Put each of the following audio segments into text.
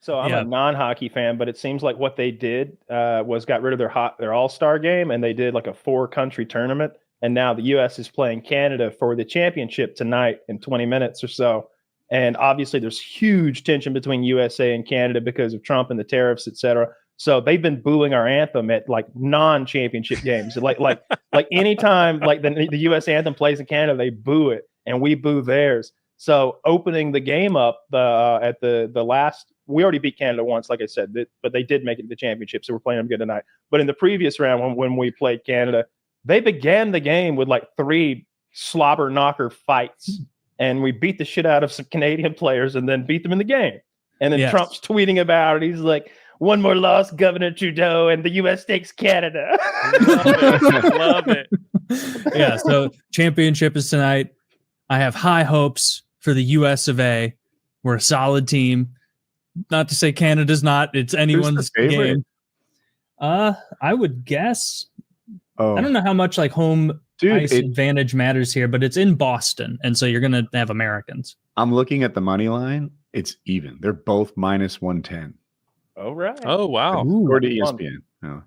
So I'm a non-hockey fan, but it seems like what they did was got rid of their all-star game, and they did like a 4-country tournament. And now the U.S. is playing Canada for the championship tonight in 20 minutes or so. And obviously there's huge tension between USA and Canada because of Trump and the tariffs, et cetera. So they've been booing our anthem at like non-championship games. Like anytime like the U.S. anthem plays in Canada, they boo it, and we boo theirs. So opening the game up at the last, we already beat Canada once, like I said, but they did make it to the championship, so we're playing them good tonight. But in the previous round, when we played Canada, they began the game with like 3 slobber knocker fights, and we beat the shit out of some Canadian players and then beat them in the game. And then Trump's tweeting about it. He's like, "One more loss, Governor Trudeau, and the U.S. takes Canada." Love it. Yeah, so championship is tonight. I have high hopes for the U.S. of A. We're a solid team. Not to say Canada's not. It's anyone's game. I would guess. Oh. I don't know how much like home ice advantage matters here, but it's in Boston, and so you're going to have Americans. I'm looking at the money line. It's even. They're both minus 110. Oh, right. Oh, wow. Or to ESPN. Oh.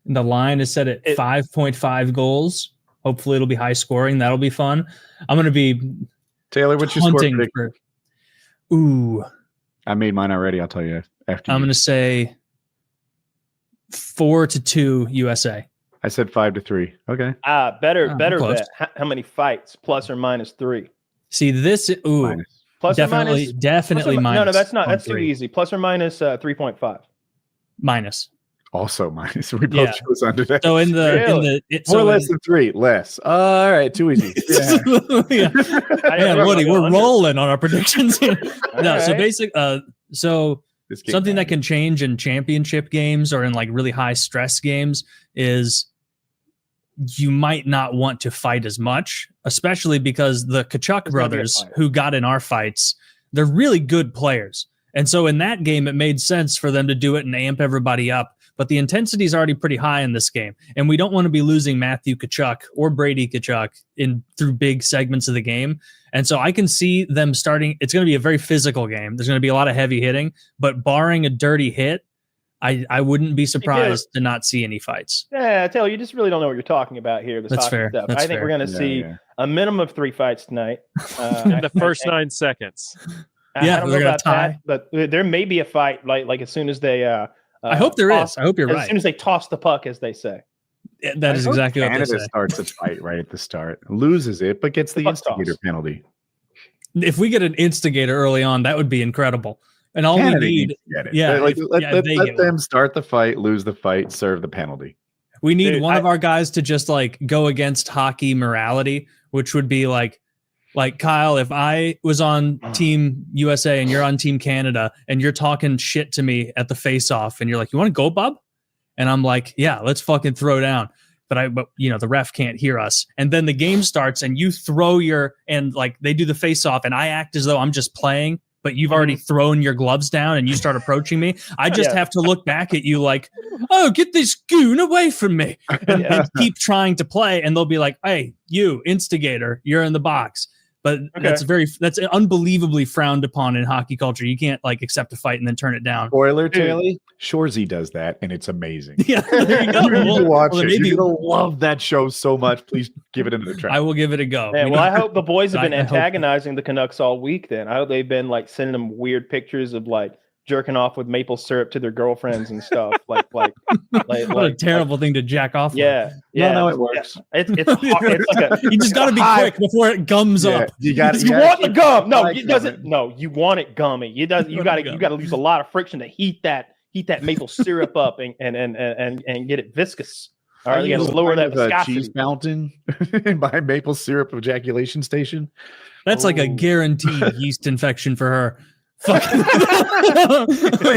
The line is set at 5.5 goals. Hopefully it'll be high scoring. That'll be fun. I'm going to be Taylor, what's your score prediction? Ooh. I made mine already. I'll tell you after. I'm going to say 4-2 USA. I said 5-3. Okay. Better bet. How many fights? Plus or minus 3? See this. Ooh. Minus. Plus definitely minus. No, that's not. That's 3 easy. Plus or minus 3.5. Minus. Also minus. We both chose under that. So in the less than 3. Less. All right. Too easy. Yeah. Man, Woody, we're rolling on our predictions here. No. So basic. So something that can change in championship games or in like really high stress games is you might not want to fight as much, especially because the Kachuk brothers who got in our fights, they're really good players. And so in that game, it made sense for them to do it and amp everybody up. But the intensity is already pretty high in this game. And we don't want to be losing Matthew Kachuk or Brady Kachuk through big segments of the game. And so I can see them starting. It's going to be a very physical game. There's going to be a lot of heavy hitting, but barring a dirty hit, I wouldn't be surprised to not see any fights. Yeah, Taylor, you just really don't know what you're talking about here. That's fair. Stuff. I think we're going to see a minimum of 3 fights tonight. In the first 9 seconds. Yeah, they're going to tie. But there may be a fight like as soon as they I hope there is. I hope you're right. As soon as they toss the puck, as they say. That is exactly what they say. Canada starts a fight right at the start, loses it, but gets the instigator penalty. If we get an instigator early on, that would be incredible. And all Canada we need, let them start the fight, lose the fight, serve the penalty. We need one of our guys to just like go against hockey morality, which would be like Kyle, if I was on Team USA and you're on Team Canada and you're talking shit to me at the face-off and you're like, "You want to go, bub?" And I'm like, "Yeah, let's fucking throw down." But the ref can't hear us. And then the game starts and you throw and they do the face-off and I act as though I'm just playing, but you've already thrown your gloves down and you start approaching me. I just have to look back at you like, "Oh, get this goon away from me." And keep trying to play. And they'll be like, "Hey, you instigator, you're in the box." But that's unbelievably frowned upon in hockey culture. You can't accept a fight and then turn it down. Spoiler, Taylor, Shorzy does that, and it's amazing. Yeah, there you go. You need to watch it. You're gonna love that show so much. Please give it another try. I will give it a go. Man, I hope the boys have been antagonizing the Canucks all week. Then I hope they've been sending them weird pictures of jerking off with maple syrup to their girlfriends and stuff. What a terrible thing to jack off. Yeah. No, it works. Yeah. It's hard. It's you just got to be quick before it gums up. You want the gum? No, it doesn't. No, you want it gummy. You got to use a lot of friction to heat that maple syrup up and get it viscous. All right, you got to lower that viscosity. Cheese fountain by maple syrup ejaculation station. That's like a guaranteed yeast infection for her. Wait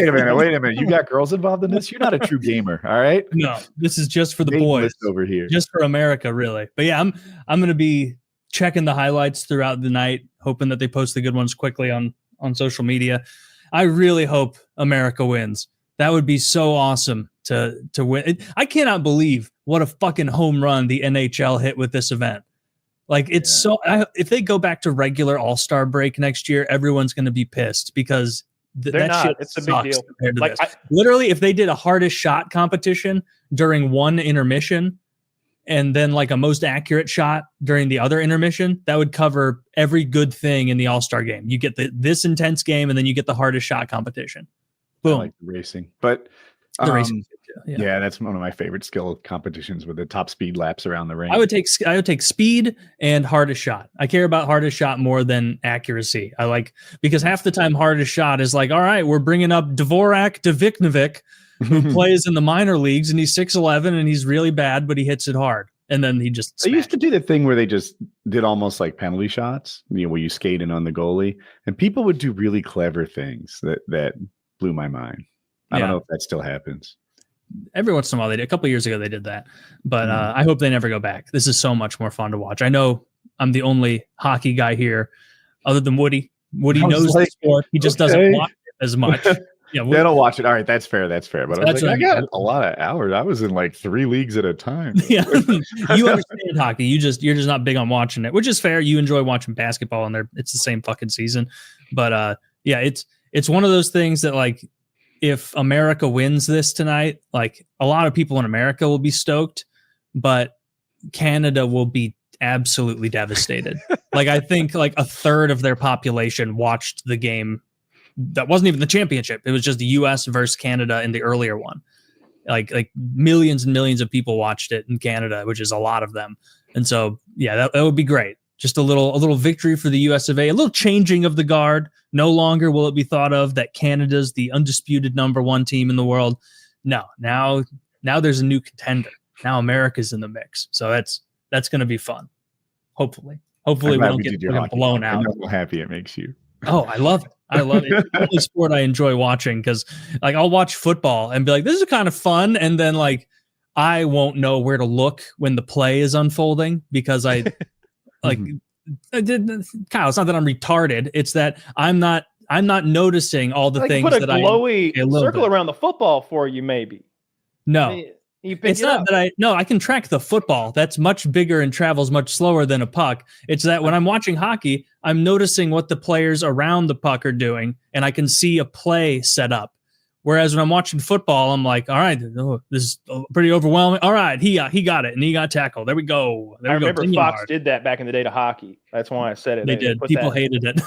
a minute. You got girls involved in this? You're not a true gamer, all right? No, this is just for the boys over here. Just for America, really. But yeah, I'm gonna be checking the highlights throughout the night, hoping that they post the good ones quickly on social media. I really hope America wins. That would be so awesome to win. I cannot believe what a fucking home run the NHL hit with this event. If they go back to regular All-Star break next year, everyone's going to be pissed because They're not. Shit It's a big deal. compared to Like, this. Literally, if they did a hardest shot competition during one intermission and then like a most accurate shot during the other intermission, that would cover every good thing in the All-Star game. You get this intense game, and then you get the hardest shot competition. Boom. I like the racing, but The racing. yeah, that's one of my favorite skill competitions with the top speed laps around the ring. I would take speed and hardest shot. I care about hardest shot more than accuracy. I like, because half the time hardest shot is like, all right, we're bringing up Dvorak Dovicnovic, who plays in the minor leagues, and he's 6'11", and he's really bad, but he hits it hard. And then he just They used to do the thing where they just did almost like penalty shots, where you skate in on the goalie, and people would do really clever things that blew my mind. I don't know if that still happens. Every once in a while they did. A couple of years ago they did that, but I hope they never go back. This is so much more fun to watch. I know I'm the only hockey guy here other than Woody. Woody knows the sport. He just doesn't watch it as much. Yeah, they don't watch it. All right, that's fair. But I was like, I got a lot of hours. I was in like 3 leagues at a time. Yeah, you understand hockey. You're just not big on watching it, which is fair. You enjoy watching basketball, and it's the same fucking season. But yeah, it's one of those things that, like, if America wins this tonight, like, a lot of people in America will be stoked, but Canada will be absolutely devastated. Like, I think like a third of their population watched the game. That wasn't even the championship. It was just the U.S. versus Canada in the earlier one. Like millions and millions of people watched it in Canada, which is a lot of them. And so, yeah, that would be great. Just a little victory for the US of A, a little changing of the guard. No longer will it be thought of that Canada's the undisputed number one team in the world. No, now there's a new contender. Now America's in the mix. So that's going to be fun. Hopefully we don't get blown out. I know how happy it makes you. Oh, I love it. I love it. It's the only sport I enjoy watching, because like I'll watch football and be like, this is kind of fun. And then like I won't know where to look when the play is unfolding, because I like Kyle, it's not that I'm retarded. It's that I'm not noticing all the things put a that glowy circle around the football for you, maybe. No. I mean, it's not that I can track the football. That's much bigger and travels much slower than a puck. It's that when I'm watching hockey, I'm noticing what the players around the puck are doing, and I can see a play set up. Whereas when I'm watching football, I'm like, all right, this is pretty overwhelming. All right, he got it, and he got tackled. There we go. I remember Fox did that back in the day to hockey. That's why I said it. They did. People hated it.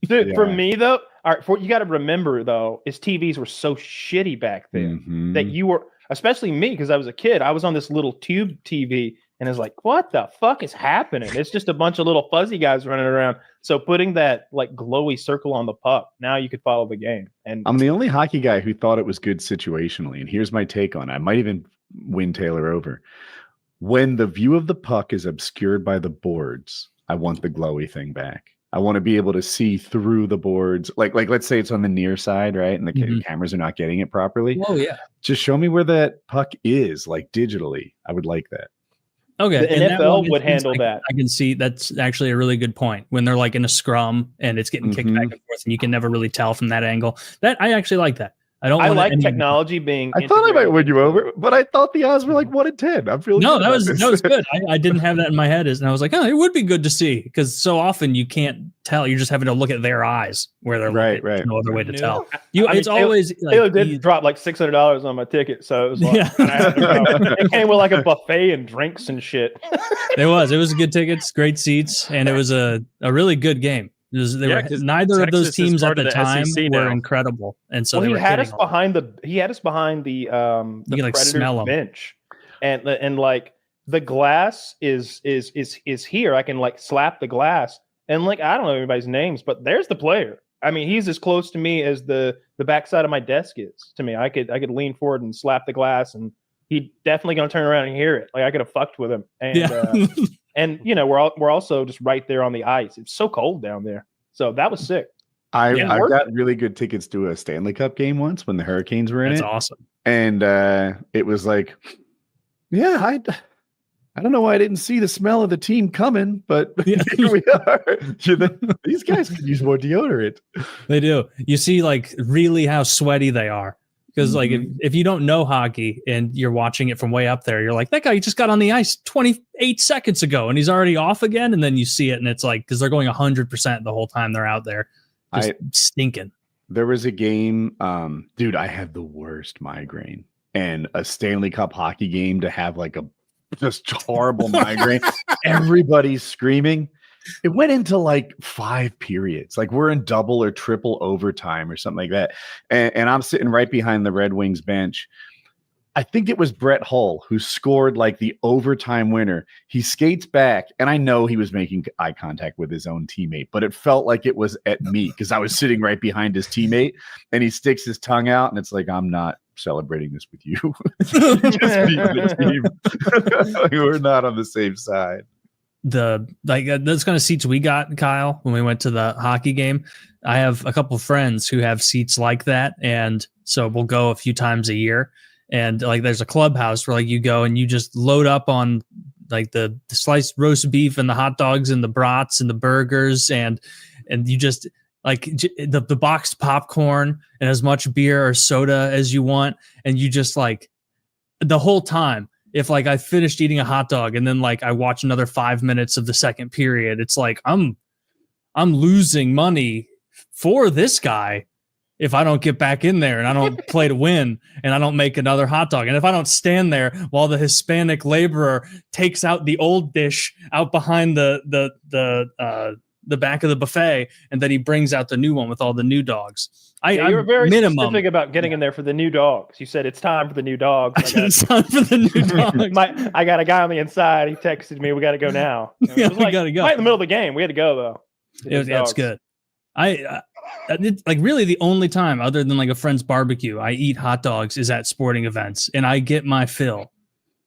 Dude, for me, though, all right, you got to remember, though, is TVs were so shitty back then that you were, especially me, because I was a kid, I was on this little tube TV, and it's like, what the fuck is happening? It's just a bunch of little fuzzy guys running around. So putting that like glowy circle on the puck, now you could follow the game. And I'm the only hockey guy who thought it was good situationally. And here's my take on it. I might even win Taylor over. When the view of the puck is obscured by the boards, I want the glowy thing back. I want to be able to see through the boards. Like let's say it's on the near side, right? And the cameras are not getting it properly. Oh, yeah. Just show me where that puck is, like digitally. I would like that. Okay. The NFL would handle that. I can see that's actually a really good point. When they're like in a scrum and it's getting kicked back and forth, and you can never really tell from that angle. That I actually like that. I like technology being. I thought I might win you over, but I thought the odds were like 1 in 10. I'm feeling that was good. I didn't have that in my head, and I was like, oh, it would be good to see, because so often you can't tell. You're just having to look at their eyes where they're right. There's no other way to tell. It's always Taylor did drop like $600 on my ticket, so it was like, it came with like a buffet and drinks and shit. It was good tickets, great seats, and it was a really good game. Neither of those teams at the time were incredible, and so he had us behind the Predators bench, and like the glass is here. I can like slap the glass, and like I don't know everybody's names, but there's the player. I mean, he's as close to me as the backside of my desk is to me. I could lean forward and slap the glass, and he definitely gonna turn around and hear it. Like I could have fucked with him, and and you know we're also just right there on the ice. It's so cold down there, so that was sick. I got really good tickets to a Stanley Cup game once when the Hurricanes were in it. That's awesome. And it was like, yeah, I don't know why I didn't see the smell of the team coming, but here we are. These guys could use more deodorant. They do. You see like really how sweaty they are. Because like if you don't know hockey and you're watching it from way up there, you're like, that guy just got on the ice 28 seconds ago and he's already off again. And then you see it and it's like, because they're going 100% the whole time they're out there, just stinking. There was a game, dude, I had the worst migraine, and a Stanley Cup hockey game to have like a just horrible migraine. Everybody's screaming. It went into like 5 periods. Like we're in double or triple overtime or something like that. And I'm sitting right behind the Red Wings bench. I think it was Brett Hull who scored like the overtime winner. He skates back, and I know he was making eye contact with his own teammate, but it felt like it was at me because I was sitting right behind his teammate, and he sticks his tongue out, and it's like, I'm not celebrating this with you. Just beat the team. We're not on the same side. Those kind of seats we got, Kyle, when we went to the hockey game. I have a couple of friends who have seats like that, and so we'll go a few times a year. And like, there's a clubhouse where like you go and you just load up on like the sliced roast beef and the hot dogs and the brats and the burgers and you just like the boxed popcorn and as much beer or soda as you want. And you just like the whole time, if like I finished eating a hot dog and then like I watch another 5 minutes of the second period, it's like I'm losing money for this guy if I don't get back in there and I don't play to win and I don't make another hot dog. And if I don't stand there while the Hispanic laborer takes out the old dish out behind the back of the buffet and then he brings out the new one with all the new dogs. You were very specific about getting in there for the new dogs. You said it's time for the new dogs. It's time for the new dogs. I got a guy on the inside. He texted me, we got to go now. Yeah, we got to go. Right in the middle of the game. We had to go though. It's good. It's like really the only time other than like a friend's barbecue I eat hot dogs is at sporting events and I get my fill.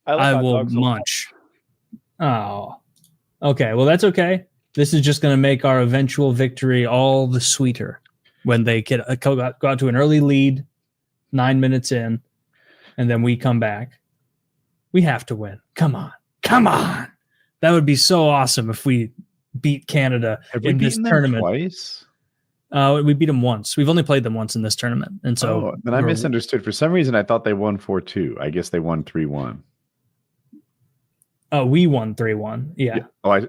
I will munch. Oh, okay. Well, that's okay. This is just going to make our eventual victory all the sweeter when they go out to an early lead 9 minutes in and then we come back. We have to win. Come on. That would be so awesome if we beat Canada in this tournament. Twice? We beat them once. We've only played them once in this tournament, and so. Then I misunderstood. For some reason, I thought they won 4-2. I guess they won 3-1. Oh, we won 3-1. Yeah. Oh,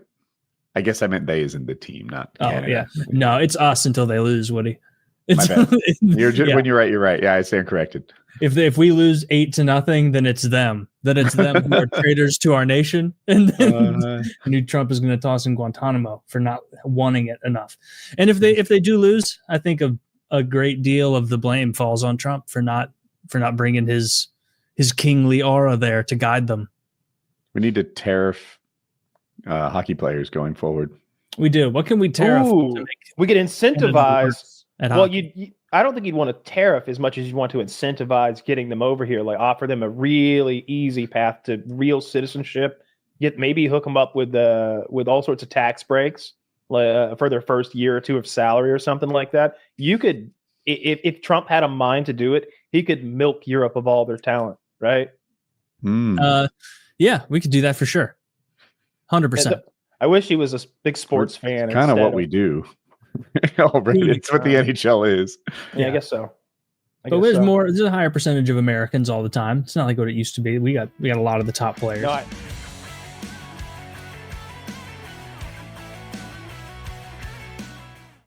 I guess I meant they as in the team, not Canada. Oh, yeah. No, it's us until they lose, Woody. My bad. When you're right, you're right. Yeah, I stand corrected. If we lose 8-0, then it's them. Then it's them who are traitors to our nation, and then New Trump is going to toss in Guantanamo for not wanting it enough. And if they do lose, I think a great deal of the blame falls on Trump for not bringing his kingly aura there to guide them. We need to tariff hockey players going forward. We do. What can we tariff? We could incentivize. Well, I don't think you'd want to tariff as much as you want to incentivize getting them over here. Like offer them a really easy path to real citizenship. Maybe hook them up with all sorts of tax breaks for their first year or two of salary or something like that. You could, if Trump had a mind to do it, he could milk Europe of all their talent, right? Yeah, we could do that for sure. 100%. I wish he was a big sports fan. Kind of what we do. Already, it's what the NHL is. Yeah, I guess so. But there's a higher percentage of Americans all the time. It's not like what it used to be. We got a lot of the top players. No,